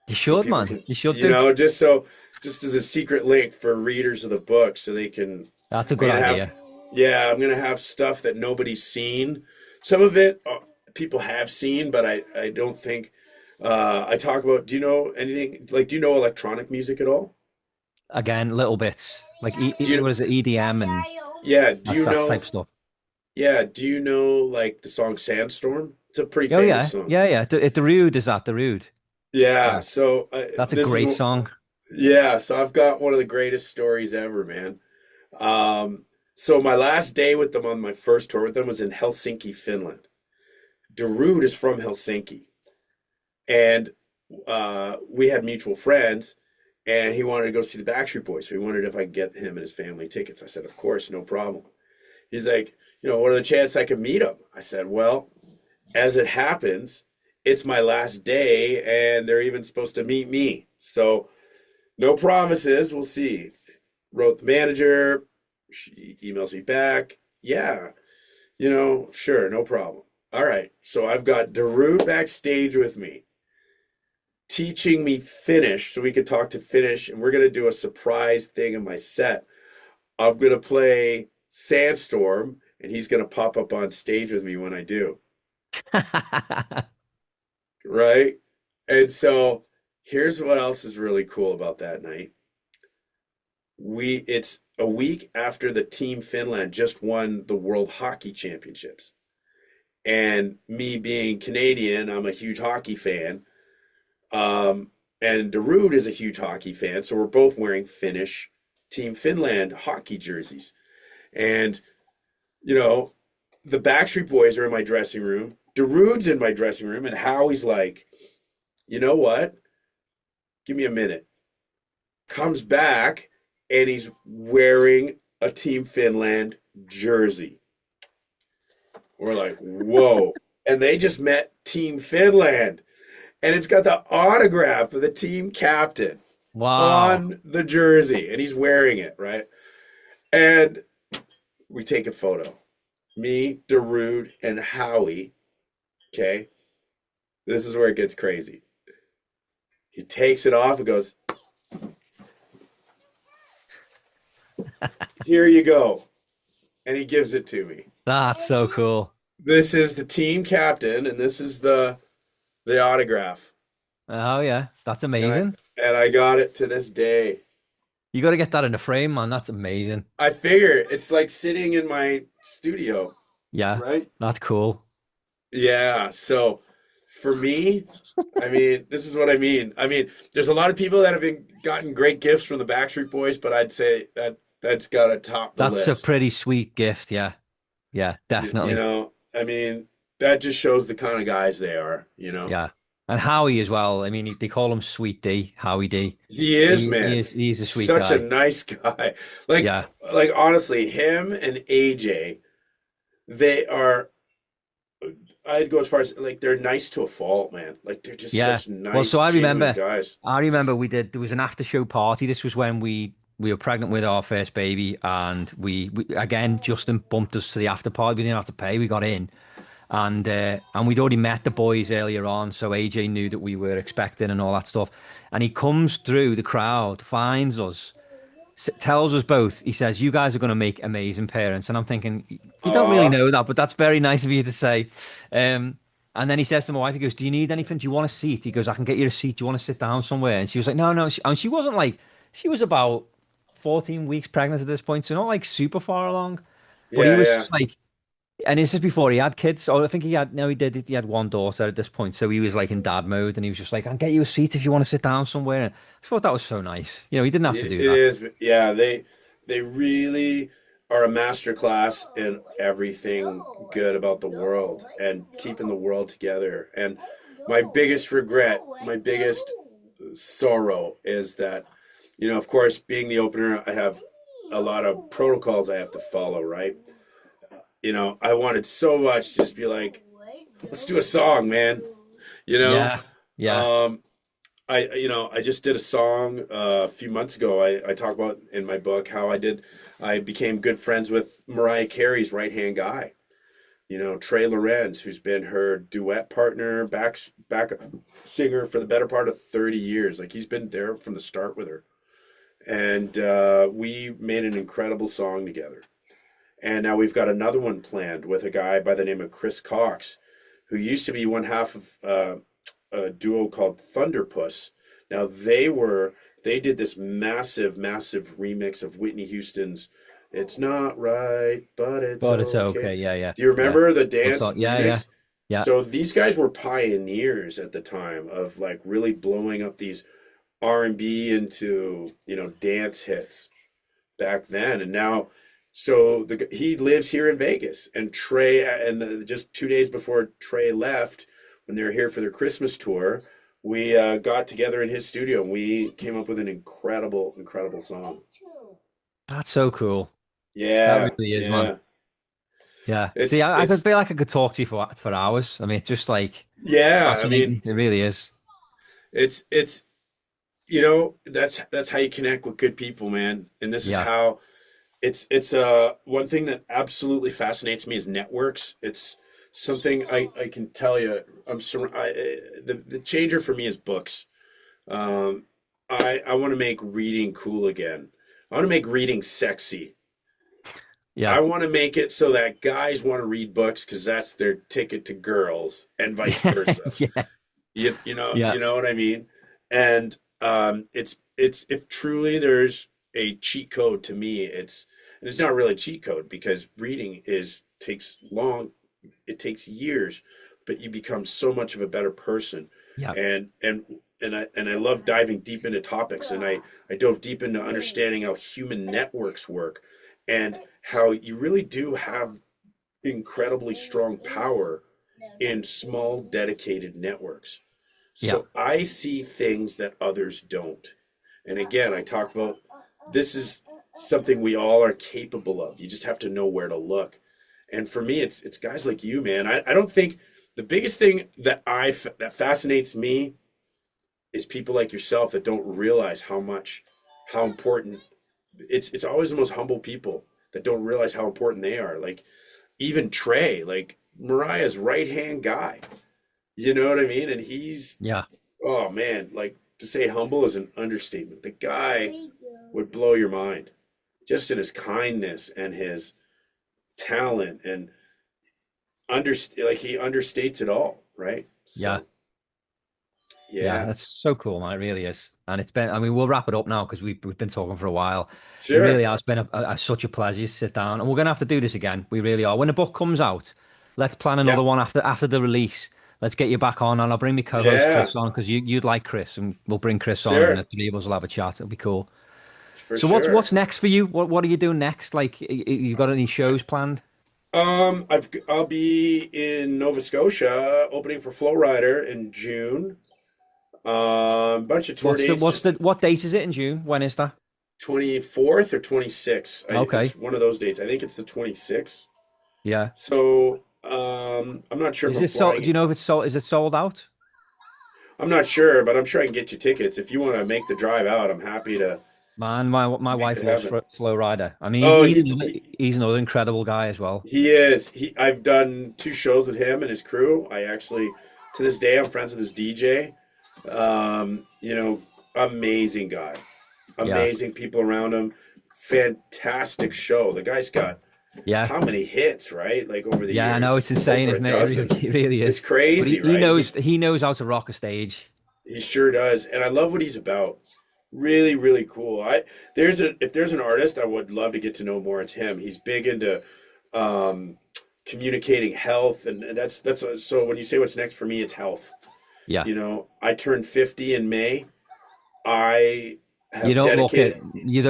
You So should, people man. can, You should do. just as a secret link for readers of the book, so they can. That's a I'm good gonna have, idea. yeah, I'm gonna have stuff that nobody's seen. Some of it people have seen, but I don't think. I talk about. Do you know anything? Like, do you know electronic music at all? Again, little bits. Like, Do you? what is it, EDM and Yeah. Do you that type know? of stuff. Yeah. Do you know like the song Sandstorm? It's a pretty Oh, famous yeah. song. Yeah, yeah. Darude is that, Darude. Yeah. Yeah. So That's a this is great song. yeah. So I've got one of the greatest stories ever, man. So my last day with them on my first tour with them was in Helsinki, Finland. Darude is from Helsinki, and we had mutual friends, and he wanted to go see the Backstreet Boys. So he wondered if I could get him and his family tickets. I said, of course, no problem. He's like, what are the chances I could meet him? I said, well, as it happens, it's my last day, and they're even supposed to meet me. So no promises. We'll see. Wrote the manager. She emails me back. Yeah, sure, no problem. All right. So I've got Darude backstage with me, teaching me Finnish so we could talk to Finnish, and we're going to do a surprise thing in my set. I'm going to play Sandstorm, and he's going to pop up on stage with me when I do. Right? And so here's what else is really cool about that night. It's a week after the Team Finland just won the World Hockey Championships. And me being Canadian, I'm a huge hockey fan. And Darude is a huge hockey fan, so we're both wearing Finnish Team Finland hockey jerseys. And, the Backstreet Boys are in my dressing room. Darude's in my dressing room, and Howie's like, you know what? Give me a minute. Comes back, and he's wearing a Team Finland jersey. We're like, whoa. And they just met Team Finland. and it's got the autograph of the team captain Wow. on the jersey, and he's wearing it, right? And we take a photo. Me, Darude, and Howie. Okay, this is where it gets crazy. He takes it off and goes, "Here you go," and he gives it to me. That's so cool. This is the team captain, and this is the autograph. Oh yeah, that's And I amazing. and I got it to this day. You got to get that in a frame, man. That's amazing. I figure it's like sitting in my studio, Yeah, right? that's cool. Yeah. So for me, I mean, this is what I mean. I mean, there's a lot of people that have gotten great gifts from the Backstreet Boys, but I'd say that's got to top the That's a list. pretty sweet gift. Yeah, yeah, You definitely. know, I mean, that just shows the kind of guys they are, Yeah, and Howie as well. I mean, they call him Sweet D, Howie D. He is, He man. is he's a sweet Such a guy. nice guy. Like Yeah, like honestly, him and AJ, they are I'd go as far as like they're nice to a fault, man. Like they're just yeah. such Well, nice, so I genuine remember, guys. I remember there was an after show party. This was when we were pregnant with our first baby, and we again Justin bumped us to the after party. We didn't have to pay. We got in. And we'd already met the boys earlier on, so AJ knew that we were expecting and all that stuff. And he comes through the crowd, finds us, tells us both. He says, "You guys are going to make amazing parents." And I'm thinking, you don't really Aw. know that, but that's very nice of you to say. And then he says to my wife, he goes, "Do you need anything? Do you want a seat?" He goes, "I can get you a seat. Do you want to sit down somewhere?" And she was like, "No, no." And she wasn't like, she was about 14 weeks pregnant at this point, so not like super far along. But he Yeah, was yeah. just like, and this is before he had kids. So I think he had, no, he did. He had one daughter at this point. So he was like in dad mode and he was just like, "I'll get you a seat if you want to sit down somewhere." And I thought that was so nice. You know, he didn't have to It do that. is. Yeah, they really are a master class in everything good about the world and keeping the world together. And my biggest regret, my biggest sorrow is that, of course, being the opener, I have a lot of protocols I have to follow, right? I wanted so much to just be like, let's do a song, man. You know, Yeah. Yeah. um, I just did a song a few months ago. I talk about in my book how I became good friends with Mariah Carey's right-hand guy. Trey Lorenz, who's been her duet partner, back singer for the better part of 30 years. Like he's been there from the start with her. And we made an incredible song together. And now we've got another one planned with a guy by the name of Chris Cox, who used to be one half of a duo called Thunderpuss. Now they did this massive, massive remix of Whitney Houston's "It's Not Right, but It's But it's Okay." okay. Yeah. Yeah. Do you Yeah. remember the What's dance up? Yeah. Yeah. remix? Yeah. So these guys were pioneers at the time of like really blowing up these R&B into, dance hits back then. And now, so he lives here in Vegas, and Trey, and just 2 days before Trey left, when they were here for their Christmas tour, we got together in his studio and we came up with an incredible, incredible song. That's so cool. That Yeah, really is, man. yeah. Yeah. See, It's I could it's feel like I could talk to you for hours. I mean, it's just like yeah. I mean, fascinating. It really is. it's that's how you connect with good people, man. And this is Yeah. how it's one thing that absolutely fascinates me is networks. It's something I can tell you. The changer for me is books. Um, I want to make reading cool again. I want to make reading sexy. I Yeah. want to make it so that guys want to read books because that's their ticket to girls, and vice versa. Yeah. You Yeah. know what I mean? And it's if truly there's a cheat code to me, it's not really a cheat code because reading is takes long, it takes years, but you become so much of a better person. Yeah. And I love diving deep into topics, and I dove deep into understanding how human networks work and how you really do have incredibly strong power in small dedicated networks. Yeah. So I see things that others don't. And again, I talk about this is something we all are capable of. You just have to know where to look. And for me, it's guys like you, man. I don't think the biggest thing that fascinates me is people like yourself that don't realize how important it's always the most humble people that don't realize how important they are. Like even Trey, like Mariah's right hand guy. You know what I mean? And he's Yeah. oh man, like to say humble is an understatement. The guy There you go. would blow your mind just in his kindness and his talent and like he understates it all, right? Yeah. So Yeah, yeah, that's so cool, man. It really is. And it's been, I mean, we'll wrap it up now because we've been talking for a while. It really sure. has been such a pleasure to sit down. And we're going to have to do this again. We really are. When the book comes out, let's plan Yeah, another one after the release. Let's get you back on, and I'll bring my co-host yeah, Chris on because you'd like Chris, and we'll bring Chris on, and the sure, three of us will have a chat. It'll be cool. for So what's sure. next for you? What are you doing next? Like, you got any shows planned? I'll be in Nova Scotia opening for Flo Rida in June. Bunch of tour dates, just What date is it in June? When is that? 24th or 26th. Okay. It's one of those dates. I think it's the 26th. Yeah. So, I'm not sure if Is I'm it sold? Do you flying. know if it's sold? Is it sold out? I'm not sure, but I'm sure I can get you tickets. If you want to make the drive out, I'm happy to Man, my make wife it loves happen. Flo Rida. I mean, Oh, he's another incredible guy as well. he is. I've done two shows with him and his crew. I actually, to this day, I'm friends with his DJ. You know, amazing guy. Yeah, Amazing people around him. Fantastic show. The guy's got yeah, how many hits, right? Like over the yeah. I know years, it's insane, over a isn't it? It really, dozen. it really It's is. But crazy, he right? knows how to rock a stage. He sure does, and I love what he's about. Really, really cool. If there's an artist I would love to get to know more, it's him. He's big into um, communicating health, and so when you say what's next for me, it's health. Yeah, You know, I turned 50 in May. I you have don't look it. dedicated. You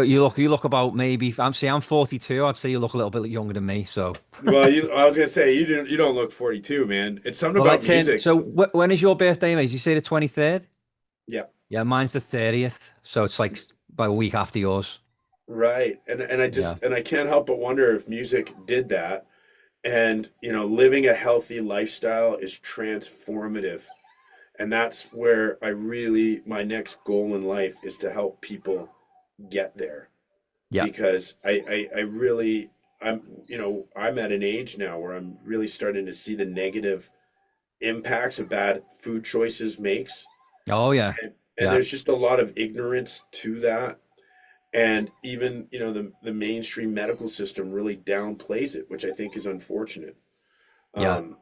look about maybe. I'm 42. I'd say you look a little bit younger than me. So, Well, I was gonna say you don't look 42, man. It's something well, about music. So when is your birthday, mate? Did you say the 23rd? Yeah, Yeah, mine's the 30th. So it's like about a week after yours. right. And Yeah, I can't help but wonder if music did that. And living a healthy lifestyle is transformative. And that's where my next goal in life is to help people get there. yeah, Because I really, I'm at an age now where I'm really starting to see the negative impacts of bad food choices makes. oh yeah, And yeah, there's just a lot of ignorance to that. And even, the mainstream medical system really downplays it, which I think is unfortunate. yeah, Um,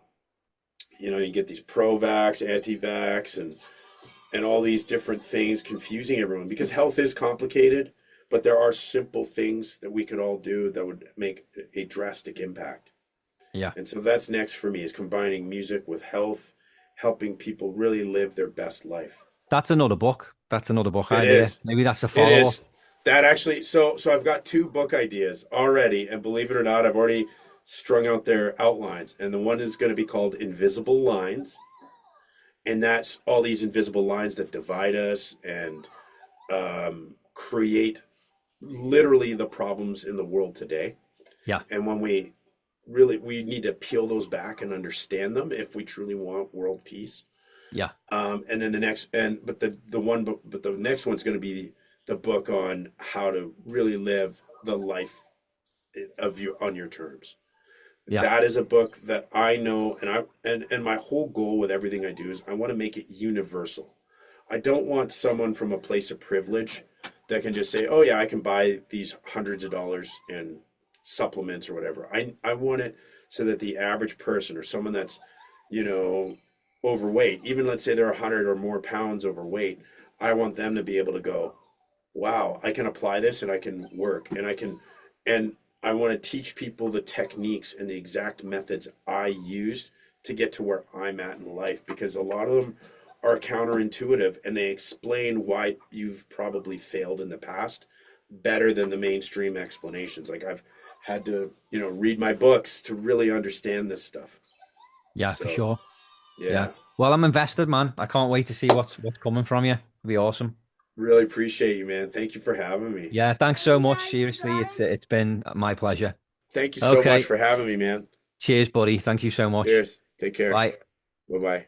you get these pro-vax, anti-vax, and all these different things confusing everyone because health is complicated, but there are simple things that we could all do that would make a drastic impact. yeah. And so that's next for me is combining music with health, helping people really live their best life. That's another book. That's another book It idea. is. Maybe that's a It follow up. is. That actually, so I've got two book ideas already, and believe it or not, I've already strung out their outlines. And the one is going to be called Invisible Lines, and that's all these invisible lines that divide us and create literally the problems in the world today. Yeah, And when we need to peel those back and understand them if we truly want world peace. yeah, And then the next, but the next one's going to be the book on how to really live the life of you on your terms. yeah, That is a book that I know, and my whole goal with everything I do is I want to make it universal. I don't want someone from a place of privilege that can just say, "Oh yeah, I can buy these hundreds of dollars in supplements or whatever." I want it so that the average person or someone that's, you know, overweight, even let's say they're 100 or more pounds overweight, I want them to be able to go, wow, I can apply this and I can work and I want to teach people the techniques and the exact methods I used to get to where I'm at in life because a lot of them are counterintuitive and they explain why you've probably failed in the past better than the mainstream explanations. Like I've had to, read my books to really understand this stuff. yeah, for So, sure. Yeah. yeah, Well, I'm invested, man. I can't wait to see what's coming from you. It'll be awesome. really appreciate you, man. Thank you for having me. Yeah, thanks so Mommy, much. are you Seriously, done? it's been my pleasure. Thank you so much Okay. for having me, man. Cheers, buddy. Thank you so much. Cheers. Take care. Bye. Bye bye.